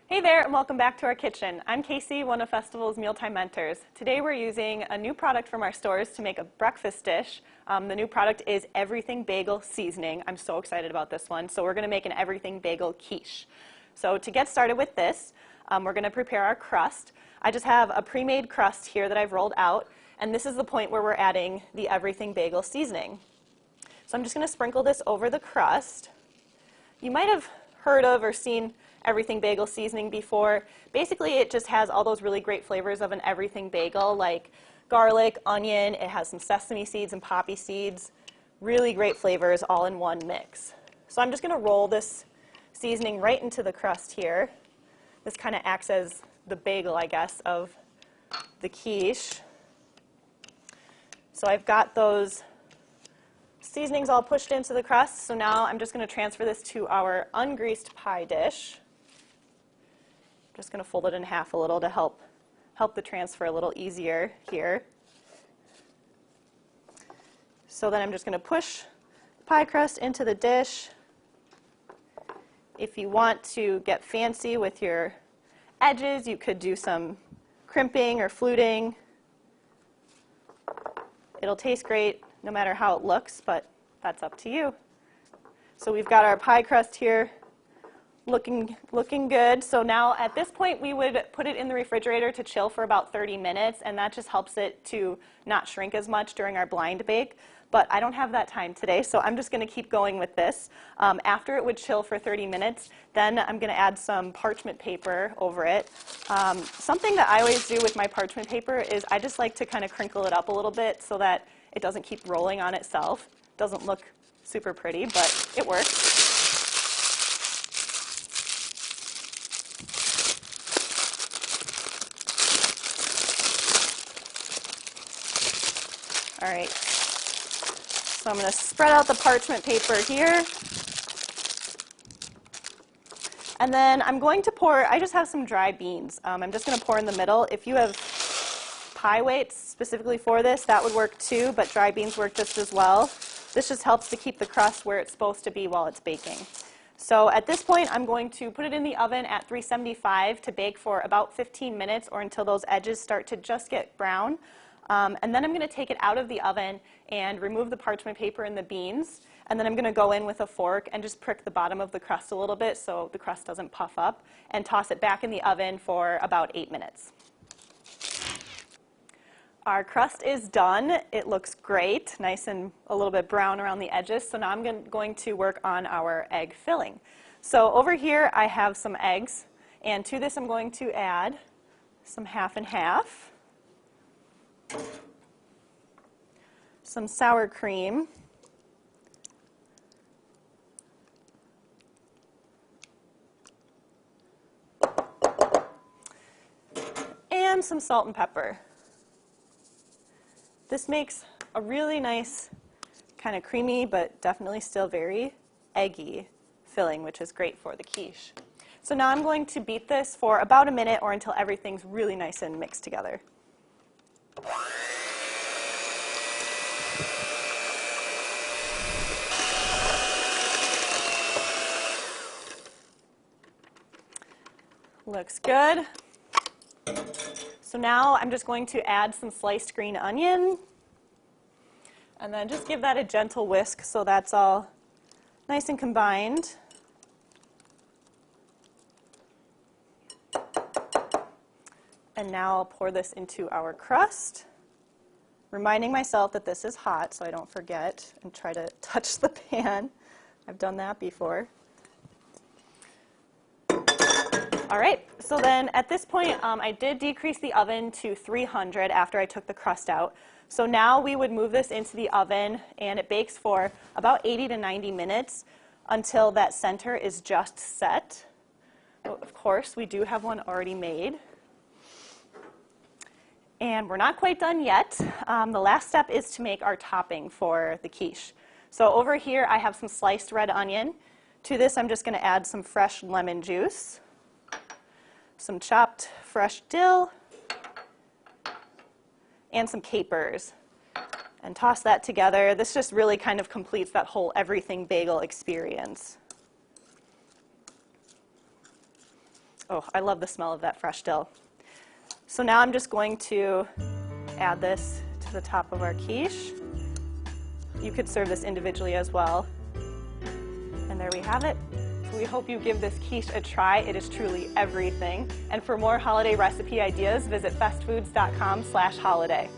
Hey there, and welcome back to our kitchen. I'm Casey, one of Festival's Mealtime Mentors. Today we're using a new product from our stores to make a breakfast dish. The new product is Everything Bagel Seasoning. I'm so excited about this one. So we're going to make an Everything Bagel Quiche. So to get started with this, we're going to prepare our crust. I just have a pre-made crust here that I've rolled out, and this is the point where we're adding the Everything Bagel Seasoning. So I'm just going to sprinkle this over the crust. You might have heard of or seen Everything Bagel Seasoning before. Basically, it just has all those really great flavors of an everything bagel, like garlic, onion, it has some sesame seeds and poppy seeds. Really great flavors all in one mix. So I'm just going to roll this seasoning right into the crust here. This kind of acts as the bagel, I guess, of the quiche. So I've got those seasonings all pushed into the crust, so now I'm just going to transfer this to our ungreased pie dish. I'm just going to fold it in half a little to help the transfer a little easier here. So then I'm just going to push the pie crust into the dish. If you want to get fancy with your edges, you could do some crimping or fluting. It'll taste great no matter how it looks, but that's up to you. So we've got our pie crust here looking good. So now at this point we would put it in the refrigerator to chill for about 30 minutes, and that just helps it to not shrink as much during our blind bake. But I don't have that time today, so I'm just going to keep going with this. After it would chill for 30 minutes, then I'm going to add some parchment paper over it. Something that I always do with my parchment paper is I just like to kind of crinkle it up a little bit so that it doesn't keep rolling on itself. Doesn't look super pretty, but it works. All right, so I'm going to spread out the parchment paper here. And then I'm going to pour, I just have some dry beans. I'm just going to pour in the middle. If you have pie weights specifically for this, that would work too, but dry beans work just as well. This just helps to keep the crust where it's supposed to be while it's baking. So at this point, I'm going to put it in the oven at 375 to bake for about 15 minutes or until those edges start to just get brown. And then I'm going to take it out of the oven and remove the parchment paper and the beans. And then I'm going to go in with a fork and just prick the bottom of the crust a little bit so the crust doesn't puff up, and toss it back in the oven for about 8 minutes. Our crust is done. It looks great, nice and a little bit brown around the edges. So now I'm going to work on our egg filling. So over here I have some eggs, and to this I'm going to add some half and half, some sour cream, and some salt and pepper. This makes a really nice, kind of creamy, but definitely still very eggy filling, which is great for the quiche. So now I'm going to beat this for about a minute or until everything's really nice and mixed together. Looks good. So now I'm just going to add some sliced green onion, and then just give that a gentle whisk so that's all nice and combined. And now I'll pour this into our crust, reminding myself that this is hot so I don't forget and try to touch the pan. I've done that before. All right, so then at this point, I did decrease the oven to 300 after I took the crust out. So now we would move this into the oven, and it bakes for about 80 to 90 minutes until that center is just set. Of course, we do have one already made. And we're not quite done yet. The last step is to make our topping for the quiche. So over here, I have some sliced red onion. To this, I'm just going to add some fresh lemon juice, some chopped fresh dill, and some capers, and toss that together. This just really kind of completes that whole everything bagel experience. Oh, I love the smell of that fresh dill. So now I'm just going to add this to the top of our quiche. You could serve this individually as well. And there we have it. We hope you give this quiche a try. It is truly everything. And for more holiday recipe ideas, visit festfoods.com/holiday.